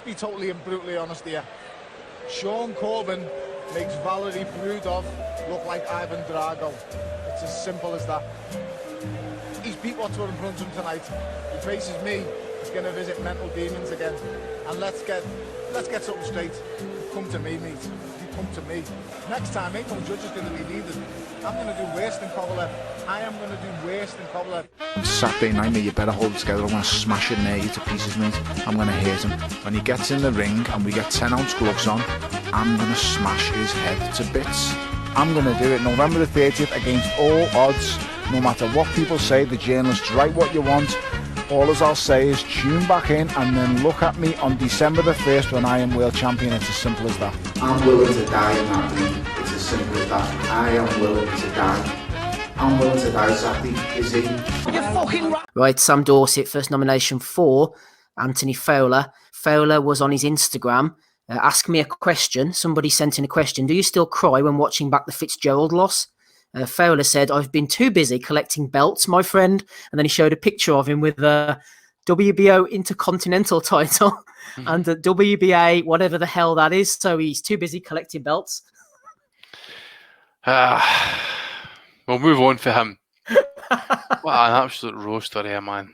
be totally and brutally honest here. Sean Corbin makes Valery Brudov look like Ivan Drago. It's as simple as that. He's beat what's in front of him tonight. He faces me. He's going to visit mental demons again. And let's get something straight. Come to me, mate. You come to me. Next time, ain't no judge is going to be needed. I'm going to do worse than Kovalev. I am going to do worse than Kovalev. On Saturday night, mate, you better hold it together. I'm going to smash it near you to pieces, mate. I'm going to hit him. When he gets in the ring and we get 10-ounce gloves on, I'm going to smash his head to bits. I'm going to do it November the 30th against all odds. No matter what people say, the journalists write what you want. All as I'll say is tune back in and then look at me on December the 1st when I am world champion. It's as simple as that. I'm willing to die in that ring. It's as simple as that. I am willing to die. I'm willing to die, Saturday. Is he? You're fucking right. Right, Sam Dorset, first nomination for Anthony Fowler. Fowler was on his Instagram. Ask me a question. Somebody sent in a question. Do you still cry when watching back the Fitzgerald loss? Fowler said, I've been too busy collecting belts, my friend. And then he showed a picture of him with a WBO Intercontinental title and a WBA, whatever the hell that is. So he's too busy collecting belts. We'll move on for him. What an absolute roaster here, man.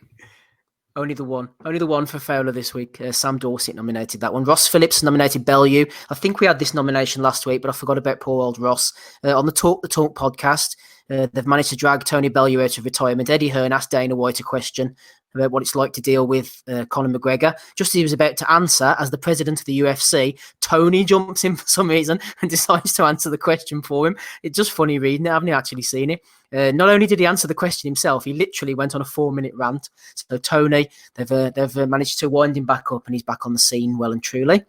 Only the one for Fowler this week. Sam Dorset nominated that one. Ross Phillips nominated Bellew. I think we had this nomination last week, but I forgot about poor old Ross. On the Talk podcast, they've managed to drag Tony Bellew out of retirement. Eddie Hearn asked Dana White a question about what it's like to deal with Conor McGregor. Just as he was about to answer, as the president of the UFC, Tony jumps in for some reason and decides to answer the question for him. It's just funny reading it. I haven't actually seen it. Not only did he answer the question himself, he literally went on a 4-minute rant. So Tony, they've managed to wind him back up and he's back on the scene well and truly.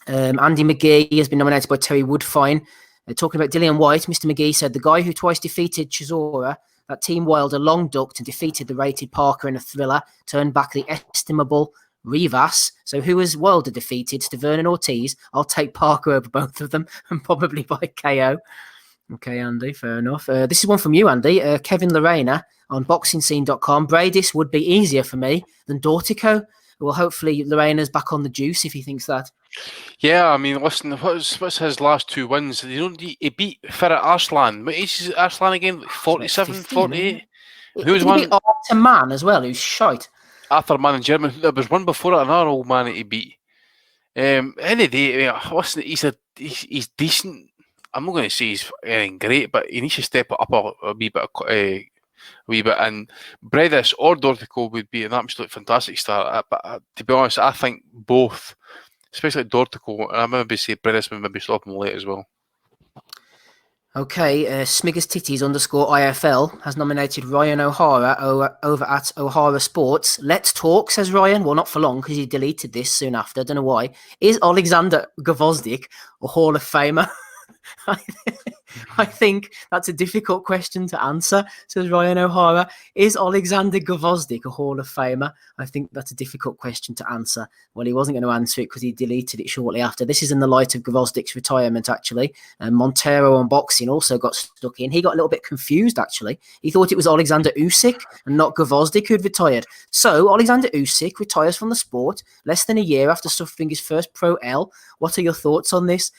Andy McGee has been nominated by Terry Woodfine. Talking about Dillian White, Mr. McGee said, the guy who twice defeated Chisora, that Team Wilder long ducked and defeated the rated Parker in a thriller, turned back the estimable Rivas. So who has Wilder defeated? Stavern and Ortiz. I'll take Parker over both of them and probably by KO. Okay, Andy, fair enough. This is one from you, Andy. Kevin Lorena on boxingscene.com. Bradis would be easier for me than Dortico. Well, hopefully Lorena's back on the juice if he thinks that. Yeah, I mean, listen, what's his last 2 wins? He beat Ferret Arslan. What age is Arslan again? 47, 48? Who was one? He beat Arthur Mann as well, who's shite. Arthur Mann in German. There was one before it, another old man that he beat. Any day, I mean, listen, he's decent. I'm not going to say he's anything great, but he needs to step it up a wee bit. And Bredis or Dortico would be an absolute fantastic start. But to be honest, I think both, especially Dortico, and I maybe say Bredis would maybe stop him late as well. Okay, Smiggers Titties _IFL has nominated Ryan O'Hara over at O'Hara Sports. Let's talk, says Ryan. Well, not for long because he deleted this soon after. I don't know why. Is Alexander Gvozdyk a Hall of Famer? I think that's a difficult question to answer, says Ryan O'Hara. Is Alexander Gvozdyk a Hall of Famer? I think that's a difficult question to answer. Well, he wasn't going to answer it because he deleted it shortly after. This is in the light of Gvozdyk's retirement, actually. Montero on boxing also got stuck in. He got a little bit confused, actually. He thought it was Alexander Usyk and not Gvozdyk who'd retired. So, Alexander Usyk retires from the sport less than a year after suffering his first pro L. What are your thoughts on this?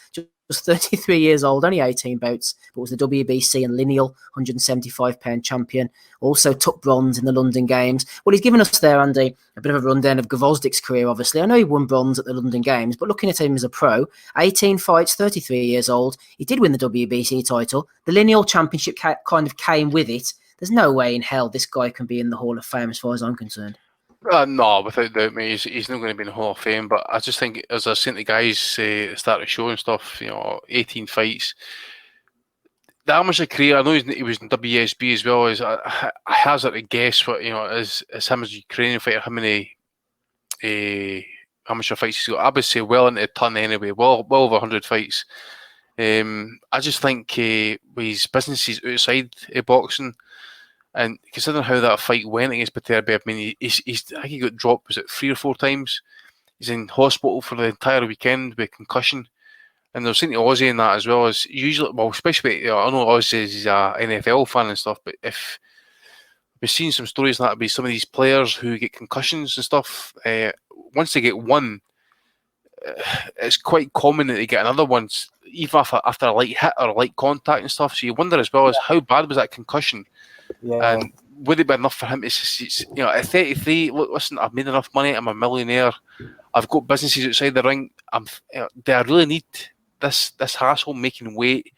Was 33 years old, only 18 bouts, but was the WBC and lineal 175-pound champion. Also took bronze in the London Games. Well, he's given us there, Andy, a bit of a rundown of Gvozdyk's career, obviously. I know he won bronze at the London Games, but looking at him as a pro, 18 fights, 33 years old. He did win the WBC title. The lineal championship kind of came with it. There's no way in hell this guy can be in the Hall of Fame as far as I'm concerned. No, without doubt, mate. He's not going to be in the Hall of Fame, but I just think, as I was saying to guys start the show and stuff, 18 fights. The amateur career, I know he was in WSB as well. I hazard to guess what, as him as a Ukrainian fighter, how many amateur fights he's got. I would say well into a ton anyway, well over 100 fights. I just think with his businesses outside boxing, and considering how that fight went against Paterbe, I mean, I think he got dropped, was it 3 or 4 times? He's in hospital for the entire weekend with concussion. And they're saying to Ozzy in that as well, as usually, well, especially, I know Ozzy is an NFL fan and stuff, but if we've seen some stories like that with some of these players who get concussions and stuff, once they get one, it's quite common that they get another one, even after a light hit or a light contact and stuff. So you wonder as well as how bad was that concussion, and would it be enough for him to, at 33? Look, listen, I've made enough money. I'm a millionaire. I've got businesses outside the ring. Do I really need this hassle, making weight,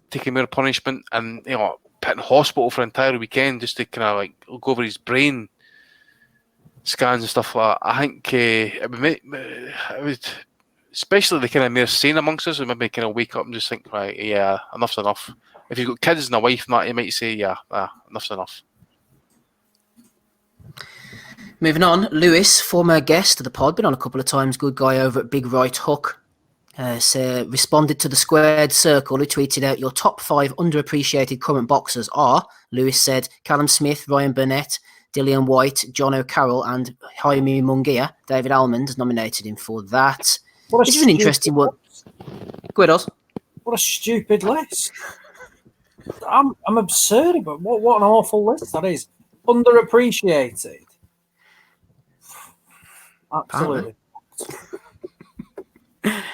taking more punishment, and put in hospital for an entire weekend just to kind of like go over his brain scans and stuff like that? I think it would, especially the kind of more sane amongst us, would maybe kind of wake up and just think, right, yeah, enough's enough. If you've got kids and a wife and that, you might say, yeah, enough's enough. Moving on, Lewis, former guest of the pod, been on a couple of times, good guy over at Big Right Hook, responded to the Squared Circle, who tweeted out, your top 5 underappreciated current boxers are, Lewis said, Callum Smith, Ryan Burnett, Dillian White, John O'Carroll, and Jaime Munguia. David Almond has nominated him for that. This is an interesting one. Go ahead, Oz. What a stupid list. I'm absurd, but what an awful list that is. Underappreciated. Absolutely.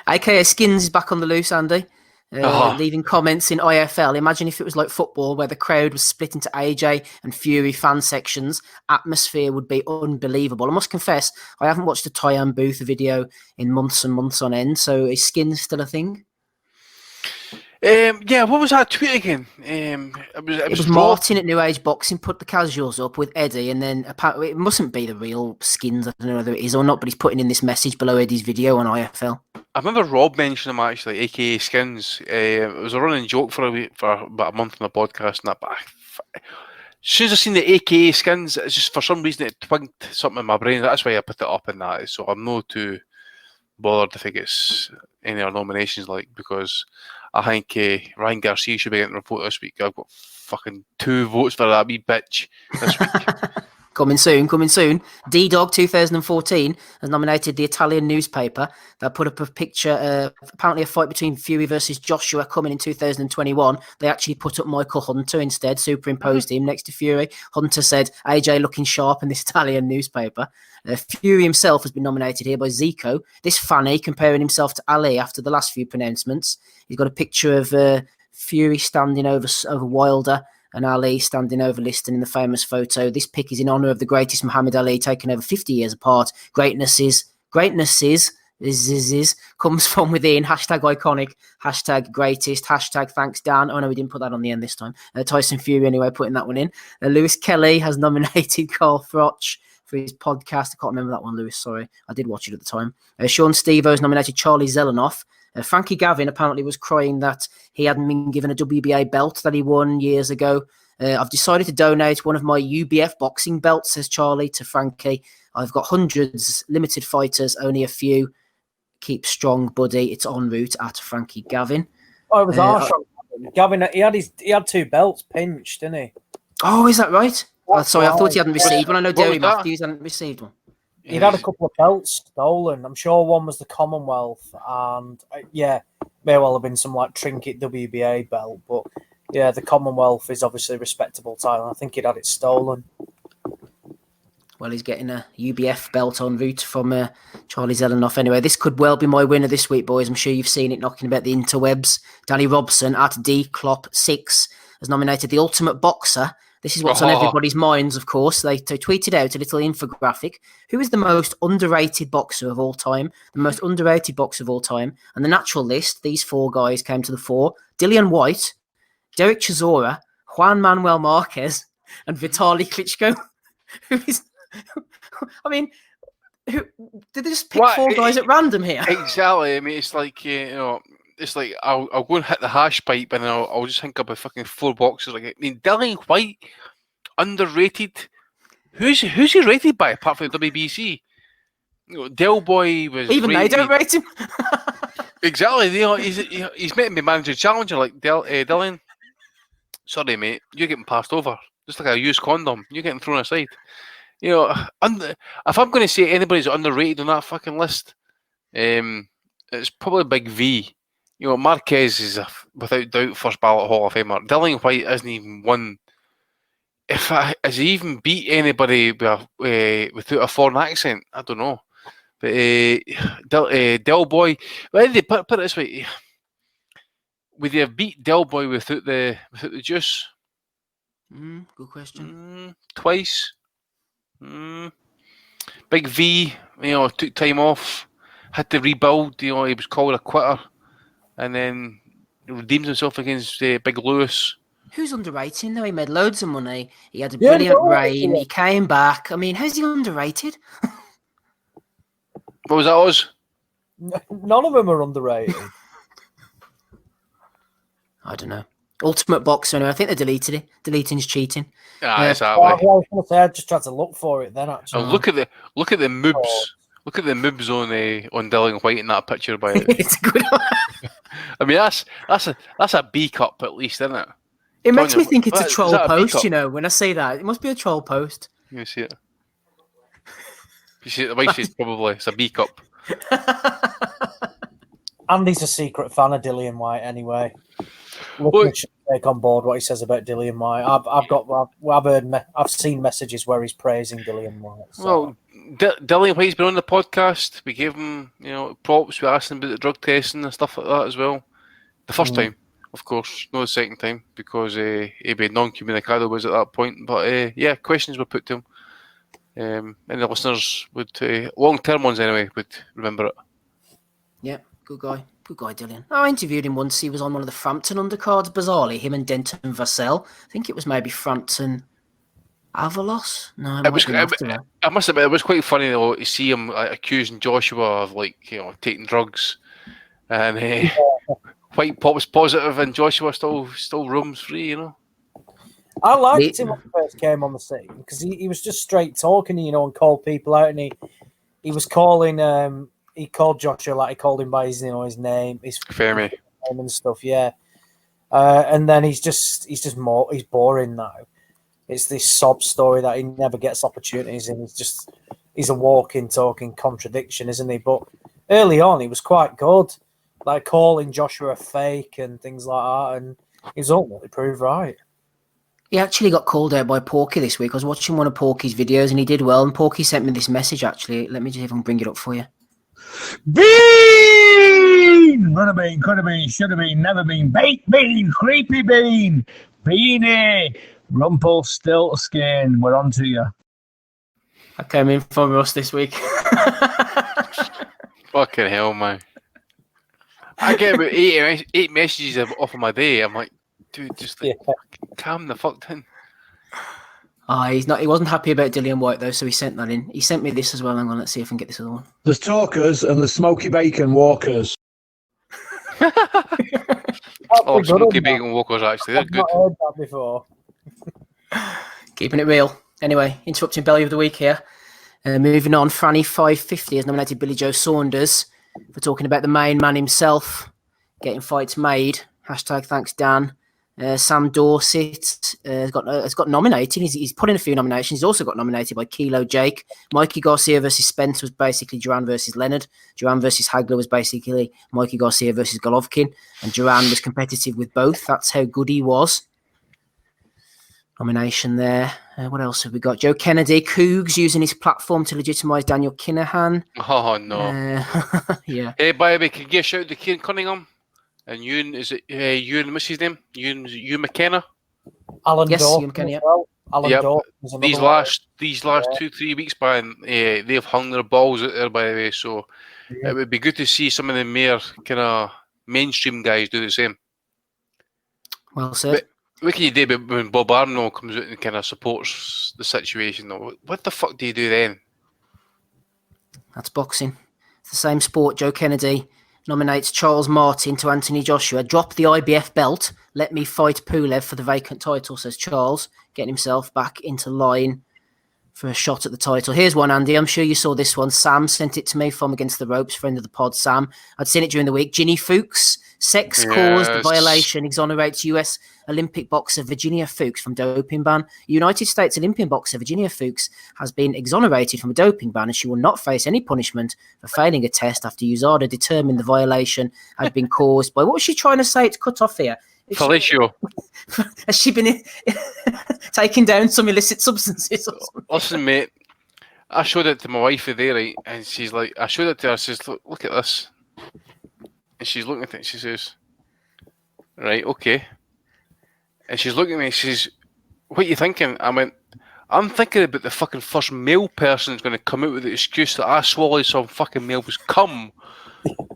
AKA Skins is back on the loose, Andy. Leaving comments in IFL. Imagine if it was like football where the crowd was split into AJ and Fury fan sections. Atmosphere would be unbelievable. I must confess, I haven't watched a Tyan Booth video in months and months on end. So is Skins still a thing? Yeah, what was that tweet again? It was Martin at New Age Boxing put the casuals up with Eddie, and then apparently it mustn't be the real Skins. I don't know whether it is or not, but he's putting in this message below Eddie's video on IFL. I remember Rob mentioning him actually, aka Skins. It was a running joke for about a month on the podcast and that. But as soon as I seen the aka Skins, it's just for some reason it twigged something in my brain. That's why I put it up in that. So I'm not too bothered if it gets any other nominations, because I think Ryan Garcia should be getting a vote this week. I've got fucking 2 votes for that wee bitch this week. Coming soon. D-Dog 2014 has nominated the Italian newspaper that put up a picture, apparently a fight between Fury versus Joshua coming in 2021. They actually put up Michael Hunter instead, superimposed him next to Fury. Hunter said, AJ looking sharp in this Italian newspaper. Fury himself has been nominated here by Zico. This Fanny comparing himself to Ali after the last few pronouncements. He's got a picture of Fury standing over Wilder and Ali standing over Liston in the famous photo. This pic is in honour of the greatest Muhammad Ali, taken over 50 years apart. Greatness is comes from within. Hashtag iconic. Hashtag greatest. Hashtag thanks Dan. Oh no, we didn't put that on the end this time. Tyson Fury anyway, putting that one in. Lewis Kelly has nominated Carl Froch for his podcast. I can't remember that one, Lewis. Sorry, I did watch it at the time. Sean Stevo has nominated Charlie Zelenoff. Frankie Gavin apparently was crying that he hadn't been given a WBA belt that he won years ago. I've decided to donate one of my UBF boxing belts, says Charlie, to Frankie. I've got hundreds, limited fighters, only a few. Keep strong, buddy. It's en route at Frankie Gavin. Oh, it was harsh on Gavin. He had 2 belts pinched, didn't he? Oh, is that right? Sorry, I thought he hadn't received one. I know Derry Matthews hadn't received one. He'd had a couple of belts stolen. I'm sure one was the Commonwealth, and may well have been some like trinket WBA belt. But yeah, the Commonwealth is obviously a respectable title. I think he'd had it stolen. Well, he's getting a UBF belt en route from Charlie Zelenoff. Anyway, this could well be my winner this week, boys. I'm sure you've seen it knocking about the interwebs. Danny Robson at DClop6 has nominated the Ultimate Boxer. This is what's on everybody's minds, of course. They tweeted out a little infographic. Who is the most underrated boxer of all time? The most underrated boxer of all time. And the natural list, these 4 guys came to the fore. Dillian White, Derek Chisora, Juan Manuel Marquez, and Vitaly Klitschko. Who is... I mean, did they just pick 4 guys at random here? Exactly. I mean, it's like, it's like I'll go and hit the hash pipe and I'll just think about fucking 4 boxers. Like, I mean, Dillian White, underrated. Who's he rated by apart from the WBC? Del Boy was even rated. They don't rate him. Exactly. He's meant to be manager challenger like Dillian. Sorry, mate, you're getting passed over just like a used condom. You're getting thrown aside. If I'm going to say anybody's underrated on that fucking list, it's probably Big V. Marquez is without doubt first ballot Hall of Famer. Dillian White hasn't even won. Has he even beat anybody without a foreign accent? I don't know. But Del Boy, well, they put it this way: would they have beat Del Boy without the juice? Good question. Twice. Big V, took time off, had to rebuild. He was called a quitter, and then redeemed himself against Big Lewis. Who's underrated though? He made loads of money. He had a brilliant reign. He came back. I mean, how's he underrated? What was that, Oz? None of them are underrated. I don't know. Ultimate Boxer, anyway. I think they deleted it. Deleting's cheating. Exactly. I was going to say, I just tried to look for it then, actually. Look at the moobs. Oh. Look at the moobs on Dillian White in that picture. By it. It's a good one. I mean, that's a B cup at least, isn't it? It makes me think it's a troll post, when I say that. It must be a troll post. You see it? You see it? The wife says probably it's a B cup. Andy's a secret fan of Dillian White anyway. Look, should take on board what he says about Dillian White. I've seen messages where he's praising Dillian White. So. Well, Dillian White's been on the podcast. We gave him, props. We asked him about the drug testing and stuff like that as well. The first time, of course, not the second time, because he'd been non-communicado was at that point. But questions were put to him, and the listeners would, long-term ones anyway, would remember it. Yeah, good guy. Good guy, Dillian. I interviewed him once. He was on one of the Frampton undercards, bizarrely. Him and Denton Vassell. I think it was maybe Frampton Avalos. No, it I must admit, it was quite funny though to see him accusing Joshua of taking drugs, and White Pop was positive, and Joshua still roams free. I liked him when he first came on the scene because he was just straight talking, and called people out, and he was calling. He called Joshua like he called him by his name, his Fermi name and stuff. Yeah, and then he's boring now. It's this sob story that he never gets opportunities in. He's a walking, talking contradiction, isn't he? But early on, he was quite good, like calling Joshua a fake and things like that, and he's ultimately proved right. He actually got called out by Porky this week. I was watching one of Porky's videos, and he did well. And Porky sent me this message. Actually, let me just even bring it up for you. Bean! Would have been, could have been, should have been, never been. Baked bean, creepy bean, beanie, Rumpelstiltskin. We're on to you. I came in from Russ this week. Fucking hell, man. I get about eight messages off of my day. I'm like, dude, just calm the fuck down. He wasn't happy about Dillian White though, so he sent that in. He sent me this as well. Hang on, let's see if I can get this other one. There's talkers and the smoky bacon walkers. Smoky bacon walkers actually. They're good. I've not heard that before. Keeping it real. Anyway, interrupting Bellew of the week here. Moving on, Franny 550 has nominated Billy Joe Saunders for talking about the main man himself, getting fights made. Hashtag thanks Dan. Sam Dorset has got nominated. He's put in a few nominations. He's also got nominated by Kilo Jake. Mikey Garcia versus Spence was basically Duran versus Leonard. Duran versus Hagler was basically Mikey Garcia versus Golovkin. And Duran was competitive with both. That's how good he was. Nomination there. What else have we got? Joe Kennedy. Cougs using his platform to legitimise Daniel Kinahan. Oh, no. Yeah. Hey, by the way, can you give a shout out to Kieran Cunningham? And Ewan, is it Ewan? What's his name? Ewan McKenna. Alan Dawson McKenna, as well. Alan Dawson. These last 2-3 weeks, man, they've hung their balls out there. By the way, so it would be good to see some of the more kind of mainstream guys do the same. Well said. But what can you do when Bob Arnold comes out and kind of supports the situation? Though, what the fuck do you do then? That's boxing. It's the same sport. Joe Kennedy nominates Charles Martin to Anthony Joshua. Drop the IBF belt. Let me fight Pulev for the vacant title, says Charles, getting himself back into line for a shot at the title. Here's one, Andy. I'm sure you saw this one. Sam sent it to me from Against the Ropes, friend of the pod, Sam. I'd seen it during the week. Ginny Fuchs, sex-caused violation, exonerates US Olympic boxer Virginia Fuchs from doping ban. United States Olympian boxer Virginia Fuchs has been exonerated from a doping ban, and she will not face any punishment for failing a test after USADA determined the violation had been caused by, what was she trying to say? It's cut off here. Fellatio. Has she been taking down some illicit substances or something? Listen, mate, I showed it to my wife there, right, and she's like, I showed it to her. I says, look at this, and she's looking at it. And she says, right, okay, and she's looking at me. She says, what are you thinking? I went, I'm thinking about the fucking first male person who's going to come out with the excuse that I swallowed some fucking male's cum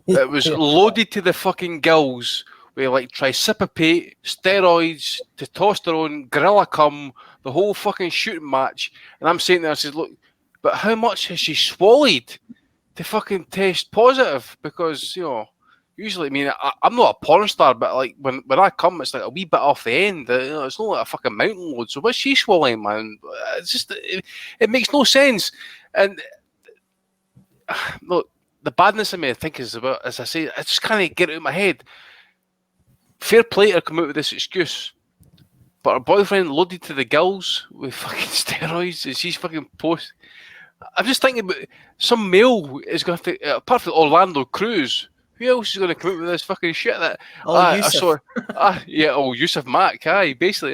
that was loaded to the fucking gills with like tricypipate, steroids, testosterone, gorilla cum, the whole fucking shooting match. And I'm saying to her, I says, look, but how much has she swallowed to fucking test positive? Because, you know, usually, I mean, I'm not a porn star, but like when I come, it's like a wee bit off the end. You know, it's not like a fucking mountain load. So what's she swallowing, man? It's just, it makes no sense. And look, the badness of me, I think, is about, as I say, I just can't get it out of my head. Fair play to her come out with this excuse, but her boyfriend loaded to the gills with fucking steroids, and she's fucking post. I'm just thinking about some male is going to, apart from Orlando Cruz. Who else is going to come out with this fucking shit? That Yusuf. Yusuf Mack, basically,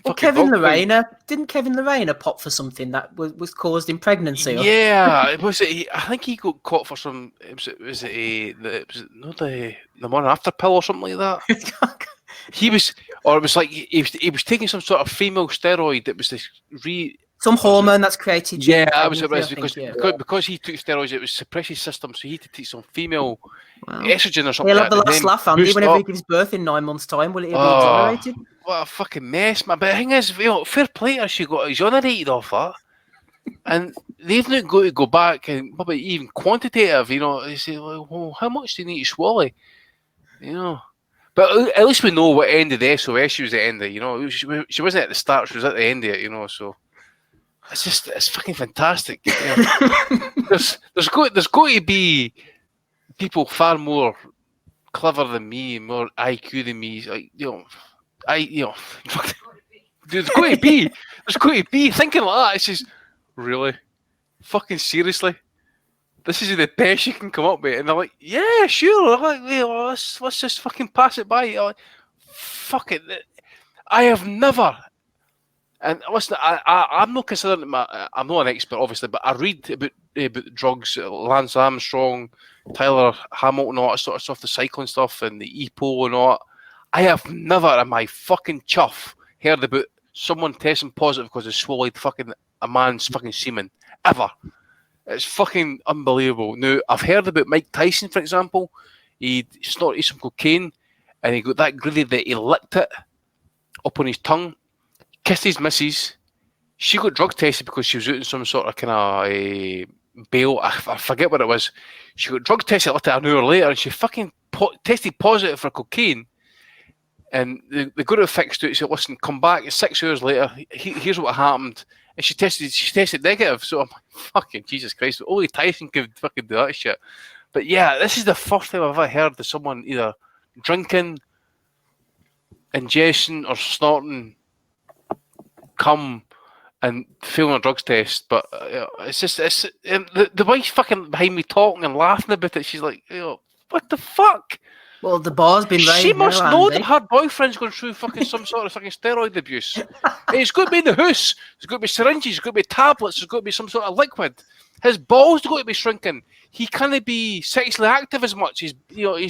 Well, Kevin Lorena, didn't Kevin Lorena pop for something that was caused in pregnancy? Yeah, it was. I think he got caught for some. Was it the morning after pill or something like that? He was, or it was like he was taking some sort of female steroid that was this some hormone that's created. Yeah, that was it. Because he took steroids, it was suppress his system, so he had to take some female estrogen or something. He'll have the last laugh, Andy, whenever he gives birth in 9 months' time. Will it be exonerated? What a fucking mess, man! But the thing is, you know, fair play to her, she got exonerated off that, and they've not got to go back and maybe even quantitative. You know, they say, well, how much do you need to swallow? You know. But at least we know what end of the SOS she was at the end of. You know, she wasn't at the start; she was at the end of it. You know, so. It's fucking fantastic. You know? there's got to be people far more clever than me, more IQ than me. Like, there's got to be thinking like that. It's just really, fucking seriously, this is the best you can come up with, and they're like, yeah, sure. I'm like, let's just fucking pass it by. I'm like, fuck it. I have never. And listen, I'm not considering I'm not an expert, obviously, but I read about drugs, Lance Armstrong, Tyler Hamilton, all that sort of stuff, the cycling stuff, and the EPO and all that. I have never in my fucking chuff heard about someone testing positive because they swallowed fucking a man's fucking semen. Ever. It's fucking unbelievable. Now, I've heard about Mike Tyson, for example. He snorted some cocaine, and he got that greedy that he licked it up on his tongue. Kissed his missus. She got drug tested because she was out in some sort of kind of bail. I forget what it was. She got drug tested like an hour later, and she fucking tested positive for cocaine. And they got it fixed out. Said, "Listen, come back 6 hours later. Here's what happened." And she tested negative. So I'm like, fucking Jesus Christ! Only Tyson could fucking do that shit. But yeah, this is the first time I've ever heard of someone either drinking, ingesting, or snorting cum and failing a drugs test. But it's just the wife's fucking behind me talking and laughing about it. She's like, what the fuck? Well, the bar's been raised. She must now, know Andy. that her boyfriend's going through fucking some sort of fucking steroid abuse. It's got to be in the house. There's got to be syringes. There's got to be tablets. There's got to be some sort of liquid. His balls got to be shrinking. He can't be sexually active as much. He's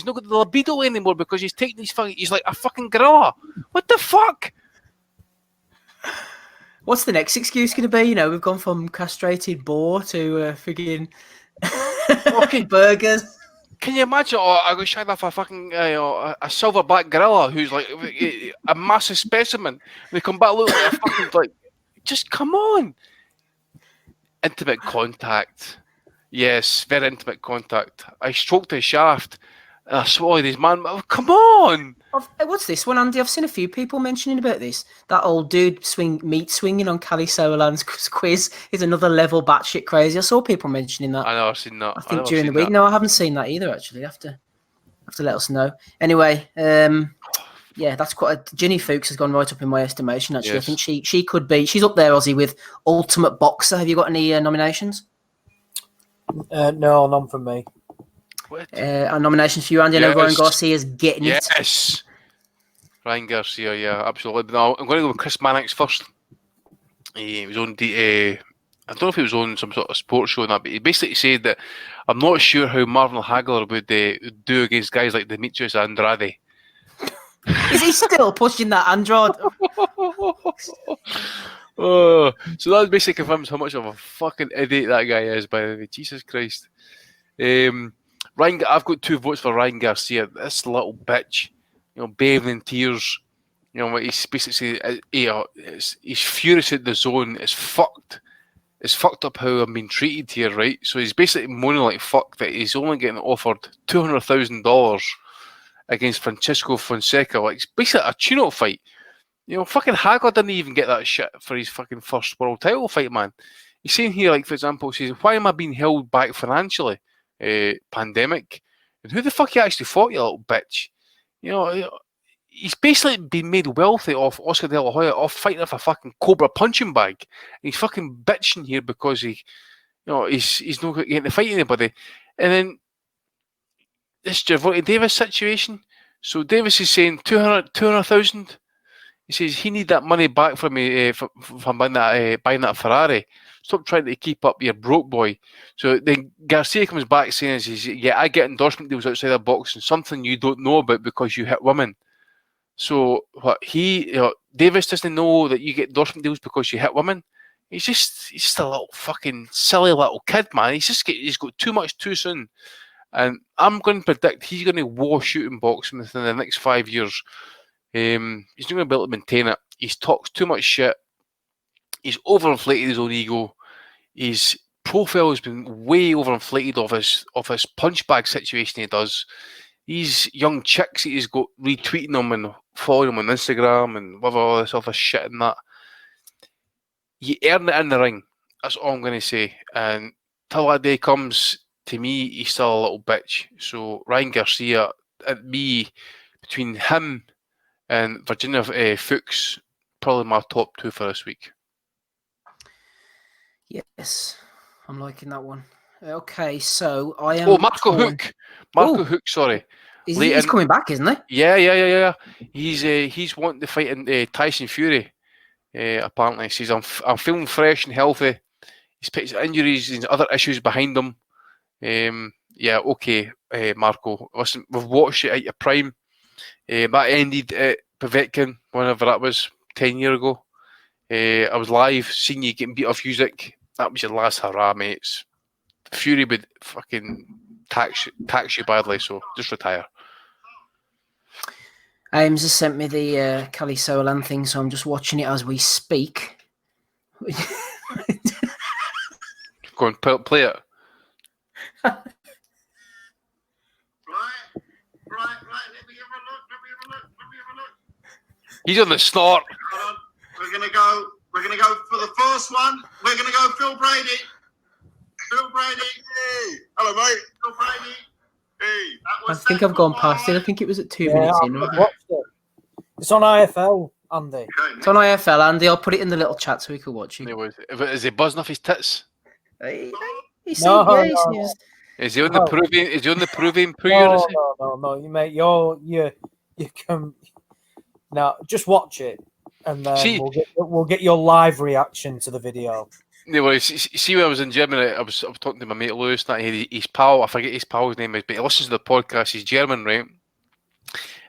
not got the libido anymore because he's taking these fucking. He's like a fucking gorilla. What the fuck? What's the next excuse going to be? You know, we've gone from castrated boar to frigging burgers. Can you imagine? I got shagged off a fucking a silverback gorilla who's like a massive specimen. They come back look like a fucking like. Just come on. Intimate contact. Yes, very intimate contact. I stroked his shaft. And I swallowed his man. Come on. What's this one, Andy? I've seen a few people mentioning about this. That old dude meat swinging on Callie Solan's quiz is another level batshit crazy. I saw people mentioning that. I know, I've seen that. I think during the week. No, I haven't seen that either. Actually, you have to let us know. Anyway, yeah, that's quite. Ginny Fuchs has gone right up in my estimation. Actually, yes. I think she could be. She's up there, Aussie, with Ultimate Boxer. Have you got any nominations? No, none from me. Our nominations for you, Andy. I know Ryan Garcia's getting it. Yes. Ryan Garcia, yeah, absolutely. No, I'm going to go with Chris Mannix first. He was on I don't know if he was on some sort of sports show and that, but he basically said that I'm not sure how Marvin Hagler would do against guys like Demetrius Andrade. Is he still pushing that Andrade? Oh, so that basically confirms how much of a fucking idiot that guy is, by the way. Jesus Christ. I've got 2 votes for Ryan Garcia. This little bitch, bathing in tears. He's basically he's furious at the zone. It's fucked. It's fucked up how I'm being treated here, right? So he's basically moaning like fuck that he's only getting offered $200,000 against Francisco Fonseca. Like, it's basically a tune-up fight. Fucking Hagler didn't even get that shit for his fucking first world title fight, man. He's saying here, like, for example, he says, why am I being held back financially? Pandemic. And who the fuck he actually fought, you little bitch? He's basically been made wealthy off Oscar De La Hoya, off fighting off a fucking Cobra punching bag. And he's fucking bitching here because he's not getting to fight anybody. And then this Gervonta Davis situation. So Davis is saying 200,000. He says he need that money back from me from buying that Ferrari. Stop trying to keep up, you broke boy. So then Garcia comes back saying, yeah, I get endorsement deals outside of boxing, something you don't know about because you hit women. So what Davis doesn't know that you get endorsement deals because you hit women. He's just a little fucking silly little kid, man. He's got too much too soon. And I'm going to predict he's going to wash out in boxing within the next 5 years. He's not going to be able to maintain it. He talks too much shit. He's overinflated his own ego. His profile has been way overinflated of his punch bag situation he does. These young chicks that he's got retweeting him and following him on Instagram and whatever all this other shit and that. You earn it in the ring. That's all I'm going to say. And till that day comes, to me, he's still a little bitch. So Ryan Garcia, between him and Virginia Fuchs, probably my top 2 for this week. Yes, I'm liking that one. Okay, so I am. Oh, Marco Hook, sorry. He's coming back, isn't he? Yeah. He's wanting to fight in Tyson Fury. Apparently, he says I'm feeling fresh and healthy. He's put his injuries and other issues behind him. Yeah, okay, Marco. Listen, we've watched it at your prime. That ended at Povetkin, whenever that was, 10 years ago. I was live, seeing you getting beat off Usyk. That was your last hurrah, mates. Fury would fucking tax you badly, so just retire. Ames has sent me the Cali Solon thing, so I'm just watching it as we speak. Go on, play it. Right. Let me have a look. He's on the snort. Hold on. We're gonna go for the first one. We're gonna go Phil Brady. Hey. Hello, mate. Phil Brady. Hey. I think I've gone past it. I think it was at 2 minutes in. I've watched it. It's on IFL, Andy. Okay, It's on IFL, Andy. I'll put it in the little chat so we can watch it. Is he buzzing off his tits? He's No. Is he on the proving? Is he on the proving? No, you mate. You can. Now, just watch it, and then we'll get your live reaction to the video. No, see when I was in Germany, I was talking to my mate Lewis, and his pal, I forget his pal's name is, but he listens to the podcast. He's German, right?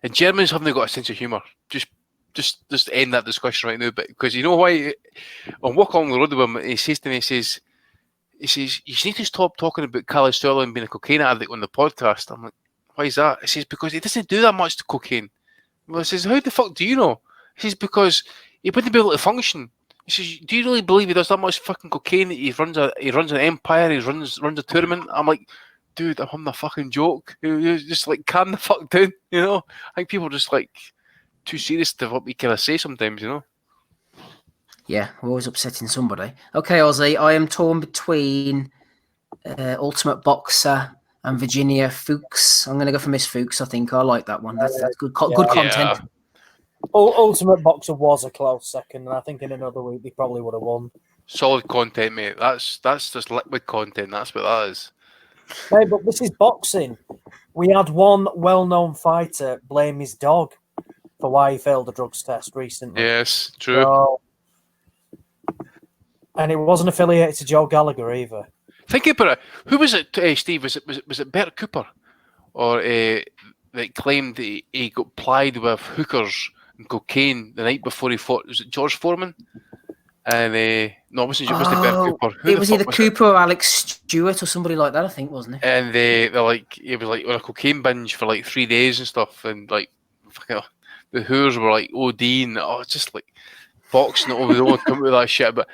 And Germans haven't got a sense of humour. Just end that discussion right now, but because you know why? I walk along the road with him, and he says to me, he says, you need to stop talking about Cali Solon being a cocaine addict on the podcast. I'm like, why is that? He says, because he doesn't do that much to cocaine. Well, he says, how the fuck do you know? He says, because he wouldn't be able to function. He says, do you really believe he does that much fucking cocaine that he runs an empire, he runs a tournament? I'm like, dude, I'm having a fucking joke. You just like calm the fuck down, you know? I think people are just like too serious to what we kind of say sometimes, you know? Yeah, we're always upsetting somebody. Okay, Ozzy, I am torn between Ultimate Boxer and Virginia Fuchs. I'm going to go for Miss Fuchs, I think. I like that one. That's good content. Yeah. Ultimate Boxer was a close second, and I think in another week they probably would have won. Solid content, mate. That's just liquid content. That's what that is. Hey, but this is boxing. We had one well-known fighter blame his dog for why he failed a drugs test recently. Yes, true. So, And it wasn't affiliated to Joe Gallagher either. Think about it. Who was it, Steve? Was it Bert Cooper, or that claimed that he got plied with hookers and cocaine the night before he fought? Was it George Foreman? And no, it wasn't. It was Bert Cooper. It was either Cooper or Alex Stewart or somebody like that, I think, wasn't it? And they're like, he was like on a cocaine binge for like 3 days and stuff, and like, the Who's were like ODing. Oh, it's just like boxing it over. They don't come out with that shit, but.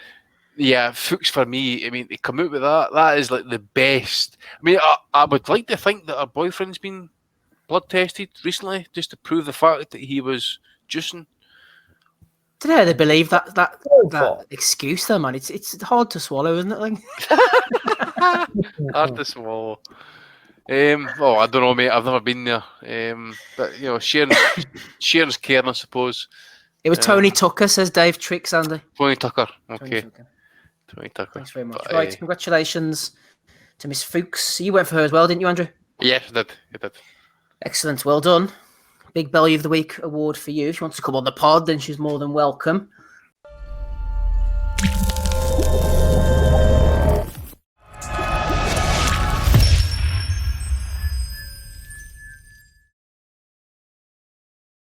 Yeah, Fuchs for me. I mean, they come out with that. That is like the best. I mean, I would like to think that our boyfriend's been blood tested recently just to prove the fact that he was juicing. I don't know how they believe that excuse, though, man. It's hard to swallow, isn't it? Like? Hard to swallow. I don't know, mate. I've never been there. But you know, sharing caring, I suppose. It was Tony Tucker, says Dave Tricks, Andy. Tony Tucker. Okay. Tony Tucker. Thanks very much. Right, congratulations to Miss Fuchs. You went for her as well, didn't you, Andrew? Yes, I did. Excellent, well done. Big Bellew of the Week award for you. If she wants to come on the pod, then she's more than welcome.